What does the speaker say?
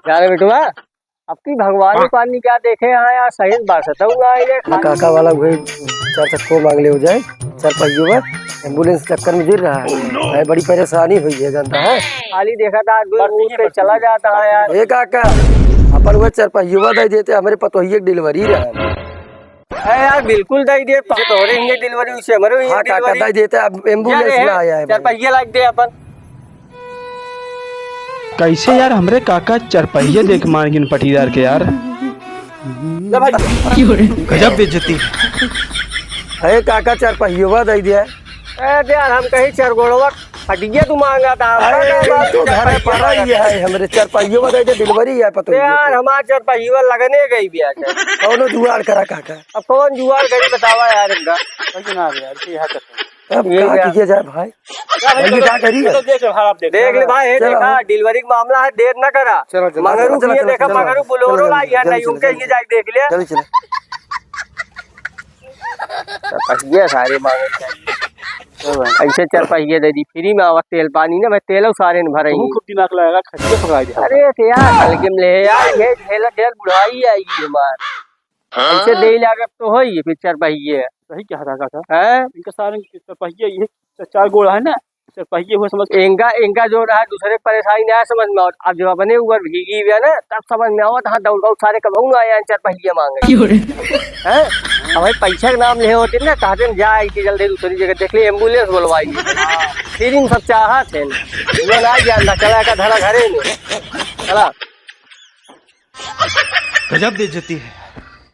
यार बेटुआ अब की भगवान पानी क्या देखे यहाँ यार सही बात है काका वाला वही 4 चक्कों मांग ले हो जाए 4 पहियों एम्बुलेंस चक्कर में गिर रहा है बड़ी परेशानी हुई है जानता है। खाली देखा था दूर पे चला जाता है यार। ए काका अपन वह 4 पहियों दे देते हमारे पतोहिए डिलीवरी रहा यार बिल्कुल दे दे तो रहेंगे डिलीवरी उसे हमारे हाँ काका दे देते अब एम्बुलेंस में आया है 4 पहिया लाग दे अपन कैसे यार हमरे काका 4 पहिए देख मांगिन पटीदार के यार गजब बेइज्जती है काका 4 पहियों दे दिया यार हम कहीं 4 गोड़वा हटिया तू मांगा था तो घर पड़ा ही है हमारे 4 पहियों दे डिलीवरी है पतो यार हमारा 4 पहिया लगने गई भी कौन जुगाड़ करा काका अब कौन जुगाड़ करे बतावा यार इनका अब क्या किया जाए भाई ये क्या करिए देख ले भाई देखा डिलीवरी का मामला है देर न करा मगरू ये देखा मगरू बोलोरो लाई है नहीं उनके ये जाके देख लिया चल चल पहिए सारे मांगे ऐसे 4 पहिए दे दी फ्री में आवा तेल पानी ना मैं तेल सारे ने भरे खूब दिमाग लगाएगा खटिया पकड़ा दिया अरे यार हल्के में ले यार ये ठेला ढेर बुढ़ाई आएगी हमार ऐसे दे लागे तो हो ये फिर 4 पहिए सही क्या था काका है इनका सारे 4 पहिए ये 4 गोड़ा है ना 4 पहिए हुए समझ इनका जो रहा दूसरे परेशानी नहीं समझ में आवत अब जब बने ऊपर भीगी हुई है ना तब समझ में आवत हाँ दौड़ सारे कबू आए 4 पहिए मांगे हैं अब भाई पैसा के नाम ले होते ना कहते जाए कि जल्दी दूसरी जगह देख ली एम्बुलेंस बुलवाई फिर इन सब चाह थे ना जानता चला का धरा घरे में चला गजब बेइज्जती है।